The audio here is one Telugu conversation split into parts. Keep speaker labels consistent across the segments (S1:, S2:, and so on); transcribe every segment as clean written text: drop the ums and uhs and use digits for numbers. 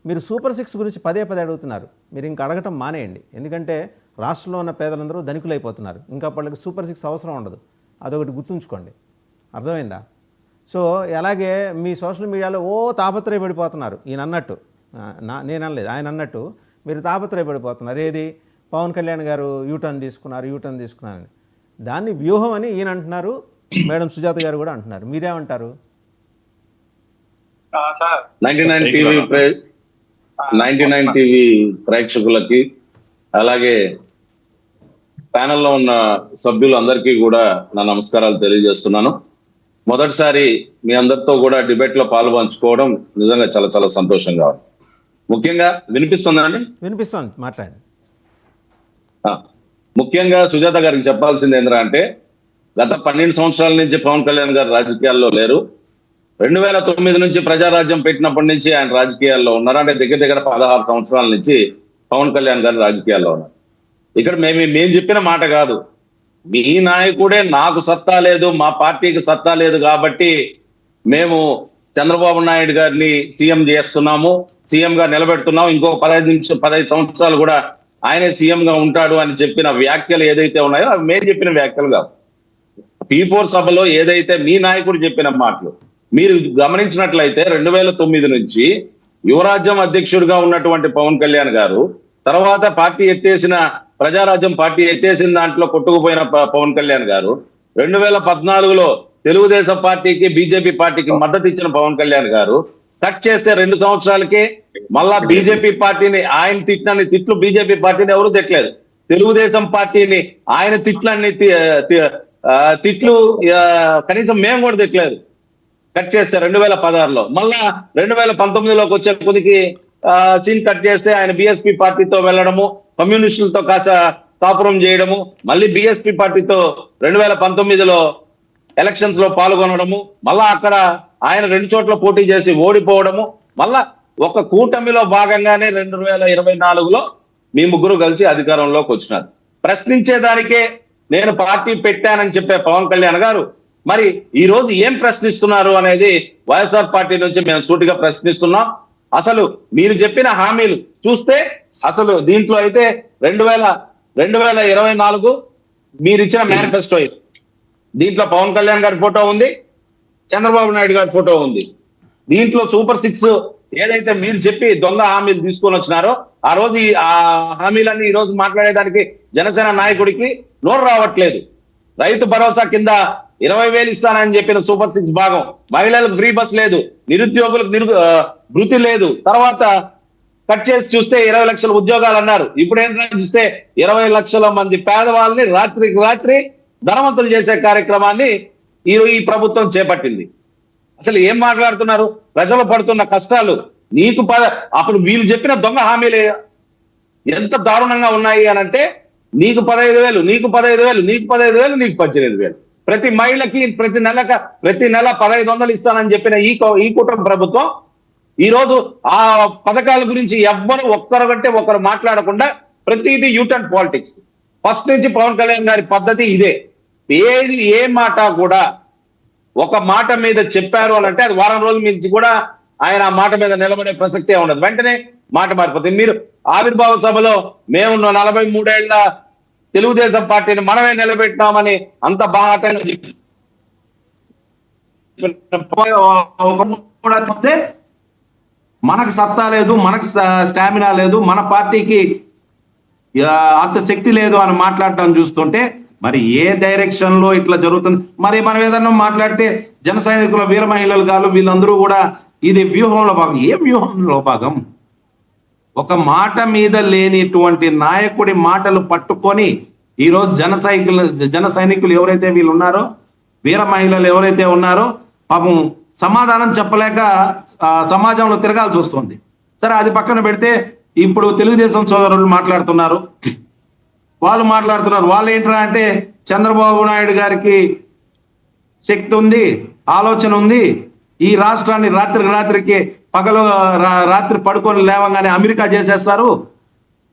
S1: మీరు సూపర్ 6 గురించి పదే పదే అడుగుతున్నారు. మీరు ఇంకా అడగటం మానేయండి. ఎందుకంటే రాష్ట్రంలో ఉన్న పేదలందరూ ధనికులైపోతున్నారు. ఇంకా వాళ్ళకి సూపర్ 6 అవసరం ఉండదు. అదొకటి గుర్తుంచుకోండి. అర్థమైందా? సో అలాగే మీ సోషల్ మీడియాలో తాపత్రయపడిపోతున్నారు. ఈయన అన్నట్టు, నేను అనలేదు, ఆయన అన్నట్టు మీరు తాపత్రయపడిపోతున్నారు. ఏది, పవన్ కళ్యాణ్ గారు యూటర్న్ తీసుకున్నారని. దాన్ని వ్యూహం అని ఈయన అంటున్నారు, మేడం సుజాత గారు కూడా అంటున్నారు. మీరేమంటారు?
S2: 99 టీవీ ప్రేక్షకులకి, అలాగే ప్యానెల్లో ఉన్న సభ్యులందరికీ కూడా నా నమస్కారాలు తెలియజేస్తున్నాను. మొదటిసారి మీ అందరితో కూడా డిబేట్ లో పాల్పంచుకోవడం నిజంగా చాలా చాలా సంతోషంగా ఉంది. ముఖ్యంగా వినిపిస్తుందండి?
S1: వినిపిస్తుంది, మాట్లాడండి.
S2: ముఖ్యంగా సుజాత గారికి చెప్పాల్సింది ఏంటంటే, గత 12 సంవత్సరాల నుంచి పవన్ కళ్యాణ్ గారు రాజకీయాల్లో లేరు. 2009 నుంచి ప్రజారాజ్యం పెట్టినప్పటి నుంచి ఆయన రాజకీయాల్లో ఉన్నారు. అంటే దగ్గర 16 సంవత్సరాల నుంచి పవన్ కళ్యాణ్ గారు రాజకీయాల్లో ఉన్నారు. ఇక్కడ మేము చెప్పిన మాట కాదు, మీ నాయకుడే నాకు సత్తా లేదు, మా పార్టీకి సత్తా లేదు కాబట్టి మేము చంద్రబాబు నాయుడు గారిని సీఎం చేస్తున్నాము, సీఎం గా నిలబెడుతున్నాము, ఇంకో 15 సంవత్సరాలు కూడా ఆయనే సీఎం గా ఉంటాడు అని చెప్పిన వ్యాఖ్యలు ఏదైతే ఉన్నాయో అవి మేము చెప్పిన వ్యాఖ్యలు కావు. P4 సభలో ఏదైతే మీ నాయకుడు చెప్పిన మాటలు మీరు గమనించినట్లయితే 2009 నుంచి యువరాజ్యం అధ్యక్షుడిగా ఉన్నటువంటి పవన్ కళ్యాణ్ గారు, తర్వాత పార్టీ ఎత్తేసిన ప్రజారాజ్యం పార్టీ ఎత్తేసిన దాంట్లో కొట్టుకుపోయిన పవన్ కళ్యాణ్ గారు, 2014లో తెలుగుదేశం పార్టీకి బీజేపీ పార్టీకి మద్దతు ఇచ్చిన పవన్ కళ్యాణ్ గారు కట్ చేస్తే 2 సంవత్సరాలకే మళ్ళా బీజేపీ పార్టీని, ఆయన తిట్టినన్ని తిట్లు బీజేపీ పార్టీని ఎవరు తిట్టలేదు. తెలుగుదేశం పార్టీని ఆయన తిట్లు కనీసం మేము కూడా తిట్టలేదు. కట్ చేస్తే 2016లో, మళ్ళా 2019లోకి వచ్చే కొద్దికి సీన్ కట్ చేస్తే ఆయన బీఎస్పీ పార్టీతో వెళ్ళడము, కమ్యూనిస్టులతో కాపురం చేయడము, మళ్ళీ బీఎస్పీ పార్టీతో 2019లో ఎలక్షన్స్ లో పాల్గొనడము, మళ్ళా అక్కడ ఆయన 2 చోట్ల పోటీ చేసి ఓడిపోవడము, మళ్ళా ఒక కూటమిలో భాగంగానే 2024లో మీ ముగ్గురు కలిసి అధికారంలోకి వచ్చినారు. ప్రశ్నించేదానికే నేను పార్టీ పెట్టానని చెప్పే పవన్ కళ్యాణ్ గారు మరి ఈ రోజు ఏం ప్రశ్నిస్తున్నారు అనేది వైఎస్ఆర్ పార్టీ నుంచి మేము సూటిగా ప్రశ్నిస్తున్నాం. అసలు మీరు చెప్పిన హామీలు చూస్తే అసలు దీంట్లో అయితే 2024 మీరు ఇచ్చిన మేనిఫెస్టో, దీంట్లో పవన్ కళ్యాణ్ గారి ఫోటో ఉంది, చంద్రబాబు నాయుడు గారి ఫోటో ఉంది. దీంట్లో సూపర్ 6 ఏదైతే మీరు చెప్పి దొంగ హామీలు తీసుకొని వచ్చినారో ఆ రోజు ఆ హామీలన్నీ ఈ రోజు మాట్లాడేదానికి జనసేన నాయకుడికి నోరు రావట్లేదు. రైతు భరోసా కింద 20,000 ఇస్తానని చెప్పిన సూపర్ 6 భాగం, మహిళలకు ఫ్రీ బస్ లేదు, నిరుద్యోగులకు భృతి లేదు, తర్వాత కట్ చేసి చూస్తే 20 లక్షల ఉద్యోగాలు అన్నారు. ఇప్పుడు ఏంటంటే చూస్తే 20 లక్షల మంది పేదవాళ్ళని రాత్రికి రాత్రి ధనవంతులు చేసే కార్యక్రమాన్ని ఈ ప్రభుత్వం చేపట్టింది. అసలు ఏం మాట్లాడుతున్నారు? ప్రజలు పడుతున్న కష్టాలు అప్పుడు వీళ్ళు చెప్పిన దొంగ హామీలు ఎంత దారుణంగా ఉన్నాయి అనంటే, నీకు 15,000, నీకు 15,000, నీకు 15,000, నీకు 18,000, ప్రతి మహిళకి ప్రతి నెల 1,500 ఇస్తానని చెప్పిన ఈ కూటమి ప్రభుత్వం ఈ రోజు ఆ పథకాల గురించి ఎవ్వరు ఒక్కరు ఒకరు మాట్లాడకుండా ప్రతిదీ యూటర్న్ పాలిటిక్స్. ఫస్ట్ నుంచి పవన్ కళ్యాణ్ గారి పద్ధతి ఇదే. ఏ మాట కూడా ఒక మాట మీద చెప్పారు అని అంటే అది వారం రోజుల నుంచి కూడా ఆయన ఆ మాట మీద నిలబడే ప్రసక్తే ఉండదు. వెంటనే మాట మారిపోతుంది. మీరు ఆవిర్భావ సభలో మేము 43 ఏళ్ల తెలుగుదేశం పార్టీని మనమే నిలబెట్టినామని అంత బాగా మనకు సత్తా లేదు, మనకు స్టామినా లేదు, మన పార్టీకి అంత శక్తి లేదు అని మాట్లాడటం చూస్తుంటే మరి ఏ డైరెక్షన్ లో ఇట్లా జరుగుతుంది? మరి మనం ఏదన్నా మాట్లాడితే జన సైనికుల వీర మహిళలు కాదు వీళ్ళందరూ కూడా ఇది వ్యూహంలో భాగం. ఏం వ్యూహంలో భాగం? ఒక మాట మీద లేనిటువంటి నాయకుడి మాటలు పట్టుకొని ఈరోజు జన సైనికులు ఎవరైతే వీళ్ళు ఉన్నారో, వీర మహిళలు ఎవరైతే ఉన్నారో పాపం సమాధానం చెప్పలేక సమాజంలో తిరగాల్సి వస్తుంది. సరే, అది పక్కన పెడితే ఇప్పుడు తెలుగుదేశం సోదరులు మాట్లాడుతున్నారు. వాళ్ళు ఏంట్రా అంటే చంద్రబాబు నాయుడు గారికి శక్తి ఉంది, ఆలోచన ఉంది, ఈ రాష్ట్రాన్ని రాత్రికి పగలు రాత్రి పడుకొని లేవంగానే అమెరికా చేసేస్తారు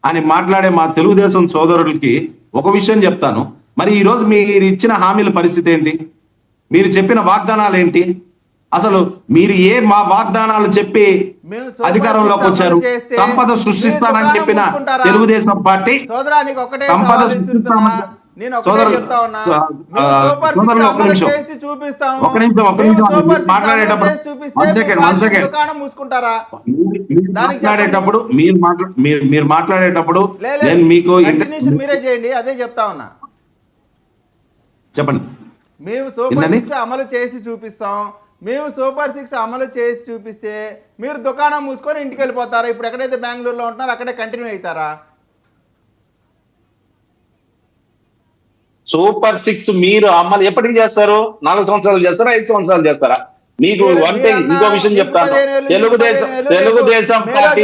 S2: అని మాట్లాడే మా తెలుగుదేశం సోదరులకి ఒక విషయం చెప్తాను. మరి ఈరోజు మీరు ఇచ్చిన హామీల పరిస్థితి ఏంటి? మీరు చెప్పిన వాగ్దానాలు ఏంటి?
S3: అసలు మీరు మా వాగ్దానాలు చెప్పి
S1: మేము సూపర్
S3: అధికారంలోకి
S1: సిక్స్
S3: వచ్చారు?
S1: అమలు చేస్తే
S3: సంపద సృష్టిస్తానని
S1: మీరు
S3: చెప్పిన
S1: దుకాణం మూసుకుంటారా?
S3: తెలుగుదేశం పార్టీ
S1: సోదరా నీకు ఒకటే
S3: సంపద
S1: సవాల్
S3: సృష్టిస్తామని
S1: విసురుతున్నా. నేను ఒకటే
S3: సోదరులు,
S1: చెప్తా ఉన్నా.
S3: సో-
S1: మేము సూపర్ సిక్స్
S3: సోదరులు, ఒక్క
S1: అమలు
S3: నిమిషం.
S1: చేసి చూపిస్తాము.
S3: ఒక్క నిమిషం, ఒక్క
S1: మేము
S3: నిమిషం.
S1: సూపర్
S3: మీరు
S1: సిక్స్
S3: మాట్లాడేటప్పుడు
S1: అమలు చేసి చూపిస్తే
S3: one second,
S1: మీరు
S3: one second.
S1: దుకాణం మూసుకుంటారా?
S3: మీరు
S1: దానికి
S3: మాట్లాడేటప్పుడు మీరు మాట్లాడేటప్పుడు
S1: లేదు
S3: నేను మీకు
S1: కంటిన్యూషన్ మీరే చేయండి, అదే చెప్తా ఉన్నా.
S3: చెప్పండి.
S1: మేము సూపర్
S3: ఏంటండి?
S1: సిక్స్ అమలు చేసి చూపిస్తాం. మేము సూపర్ సిక్స్ అమలు చేసి చూపిస్తే మీరు దుకాణం మూసుకొని ఇంటికి వెళ్ళిపోతారా? ఇప్పుడు ఎక్కడైతే బెంగళూరులో ఉంటున్నారో అక్కడే కంటిన్యూ అవుతారా?
S2: సూపర్ సిక్స్ మీరు అమలు ఎప్పటికి చేస్తారు? 4 సంవత్సరాలు చేస్తారా, 5 సంవత్సరాలు చేస్తారా? మీకు
S1: మీరు-
S2: వన్ థింగ్,
S1: మీరన్నా
S2: ఇంకో విషయం
S1: మీకు
S2: చెప్తాను.
S1: 15 ఏళ్ళు,
S2: తెలుగుదేశం
S1: మీకు 15 ఏళ్ళు,
S2: పార్టీ